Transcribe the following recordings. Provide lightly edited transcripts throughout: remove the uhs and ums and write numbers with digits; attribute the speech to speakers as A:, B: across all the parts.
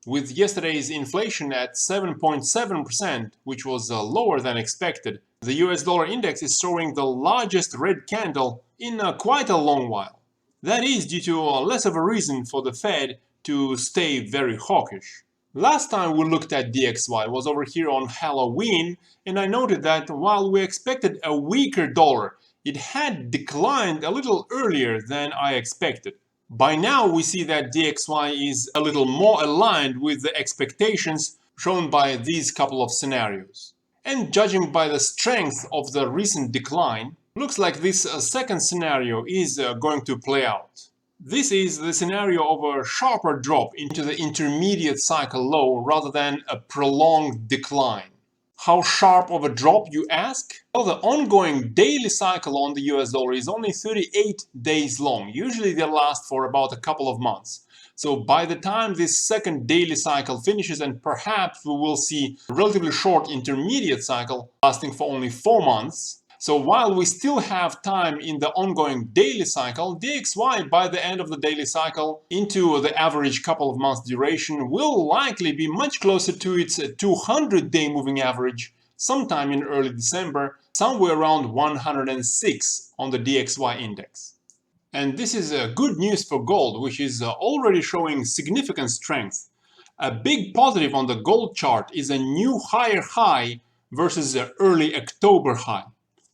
A: With yesterday's inflation at 7.7%, which was lower than expected, the US dollar index is showing the largest red candle in quite a long while. That is due to less of a reason for the Fed to stay very hawkish. Last time we looked at DXY was over here on Halloween, and I noted that while we expected a weaker dollar, it had declined a little earlier than I expected. By now we see that DXY is a little more aligned with the expectations shown by these couple of scenarios. And judging by the strength of the recent decline, looks like this second scenario is going to play out. This is the scenario of a sharper drop into the intermediate cycle low rather than a prolonged decline. How sharp of a drop, you ask? Well, the ongoing daily cycle on the US dollar is only 38 days long. Usually they last for about a couple of months. So by the time this second daily cycle finishes, and perhaps we will see a relatively short intermediate cycle lasting for only 4 months. So while we still have time in the ongoing daily cycle, DXY by the end of the daily cycle into the average couple of months duration will likely be much closer to its 200-day moving average sometime in early December, somewhere around 106 on the DXY index. And this is good news for gold, which is already showing significant strength. A big positive on the gold chart is a new higher high versus the early October high.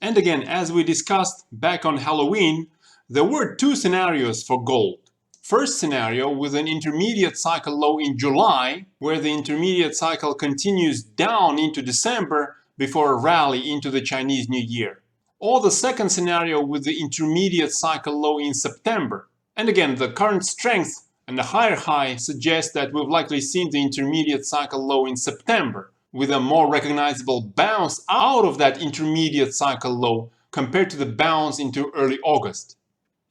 A: And again, as we discussed back on Halloween, there were two scenarios for gold. First scenario with an intermediate cycle low in July, where the intermediate cycle continues down into December before a rally into the Chinese New Year. Or the second scenario with the intermediate cycle low in September. And again, the current strength and the higher high suggest that we've likely seen the intermediate cycle low in September, with a more recognizable bounce out of that intermediate cycle low compared to the bounce into early August.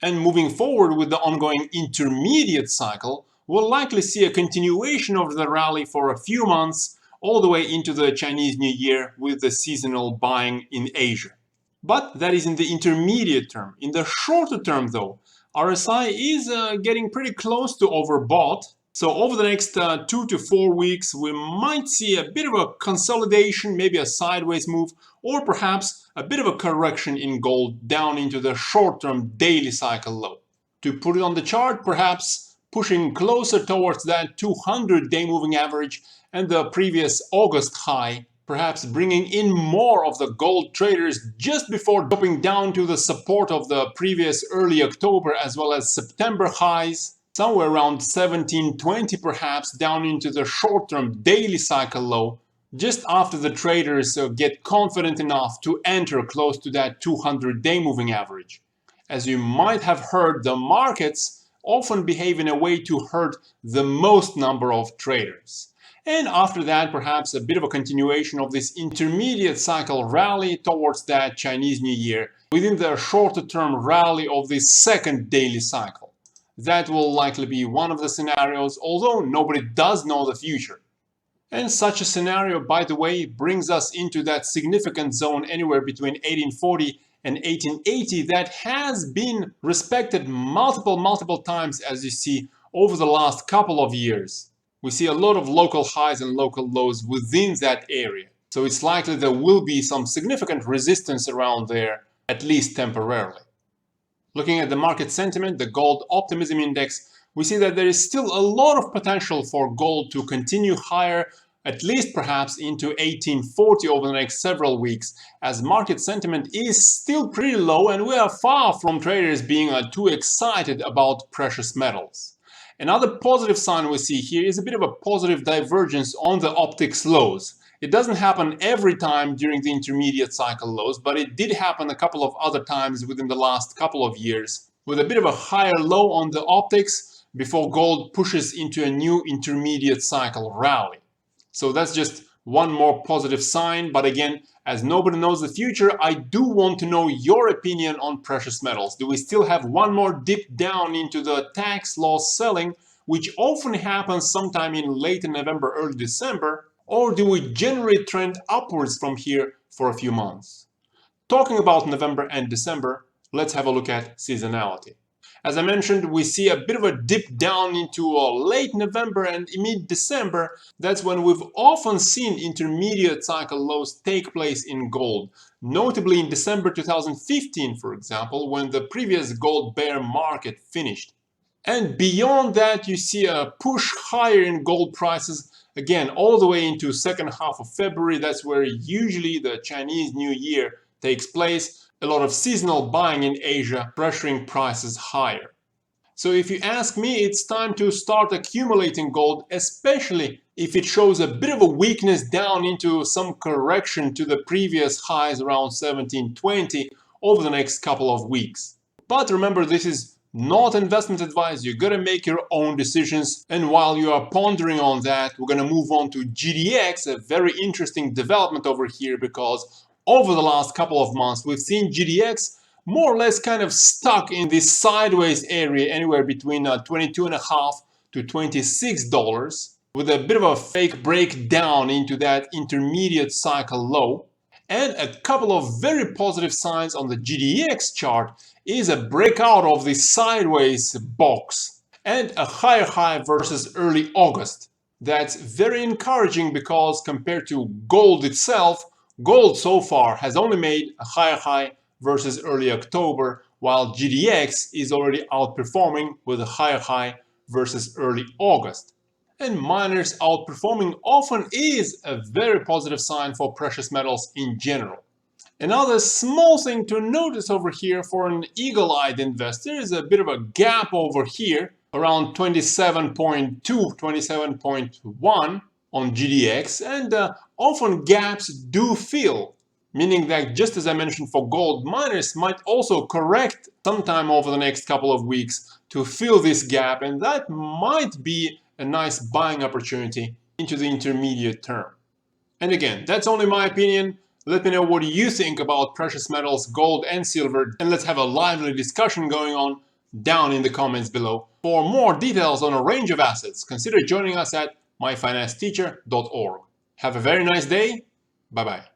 A: And moving forward with the ongoing intermediate cycle, we'll likely see a continuation of the rally for a few months all the way into the Chinese New Year with the seasonal buying in Asia. But that is in the intermediate term. In the shorter term though, RSI is getting pretty close to overbought. So over the next 2 to 4 weeks, we might see a bit of a consolidation, maybe a sideways move, or perhaps a bit of a correction in gold down into the short-term daily cycle low. To put it on the chart, perhaps pushing closer towards that 200-day moving average and the previous August high, perhaps bringing in more of the gold traders just before dropping down to the support of the previous early October as well as September highs. Somewhere around 1720 perhaps down into the short-term daily cycle low, just after the traders get confident enough to enter close to that 200-day moving average. As you might have heard, the markets often behave in a way to hurt the most number of traders. And after that, perhaps a bit of a continuation of this intermediate cycle rally towards that Chinese New Year within the shorter-term rally of this second daily cycle. That will likely be one of the scenarios, although nobody does know the future. And such a scenario, by the way, brings us into that significant zone anywhere between 1840 and 1880 that has been respected multiple times, as you see, over the last couple of years. We see a lot of local highs and local lows within that area. So it's likely there will be some significant resistance around there, at least temporarily. Looking at the market sentiment, the gold optimism index, we see that there is still a lot of potential for gold to continue higher, at least perhaps into 1840 over the next several weeks, as market sentiment is still pretty low and we are far from traders being too excited about precious metals. Another positive sign we see here is a bit of a positive divergence on the optics lows. It doesn't happen every time during the intermediate cycle lows, but it did happen a couple of other times within the last couple of years, with a bit of a higher low on the optics before gold pushes into a new intermediate cycle rally. So that's just one more positive sign, but again, as nobody knows the future, I do want to know your opinion on precious metals. Do we still have one more dip down into the tax loss selling, which often happens sometime in late November, early December? Or do we generally trend upwards from here for a few months? Talking about November and December, let's have a look at seasonality. As I mentioned, we see a bit of a dip down into late November and mid-December. That's when we've often seen intermediate cycle lows take place in gold, notably in December 2015, for example, when the previous gold bear market finished. And beyond that, you see a push higher in gold prices, again, all the way into second half of February. That's where usually the Chinese New Year takes place. A lot of seasonal buying in Asia, pressuring prices higher. So if you ask me, it's time to start accumulating gold, especially if it shows a bit of a weakness down into some correction to the previous highs around 1720 over the next couple of weeks. But remember, this is not investment advice. You gotta make your own decisions. And while you are pondering on that, we're gonna move on to GDX, a very interesting development over here, because over the last couple of months, we've seen GDX more or less kind of stuck in this sideways area, anywhere between $22.5 to $26, with a bit of a fake breakdown into that intermediate cycle low. And a couple of very positive signs on the GDX chart is a breakout of the sideways box and a higher high versus early August. That's very encouraging because compared to gold itself, gold so far has only made a higher high versus early October, while GDX is already outperforming with a higher high versus early August. And miners outperforming often is a very positive sign for precious metals in general. Another small thing to notice over here for an eagle-eyed investor is a bit of a gap over here around 27.2, 27.1 on GDX, and often gaps do fill, meaning that just as I mentioned for gold, miners might also correct sometime over the next couple of weeks to fill this gap, and that might be a nice buying opportunity into the intermediate term. And again, that's only my opinion. Let me know what you think about precious metals, gold and silver, and let's have a lively discussion going on down in the comments below. For more details on a range of assets, consider joining us at myfinancesteacher.org. Have a very nice day. Bye-bye.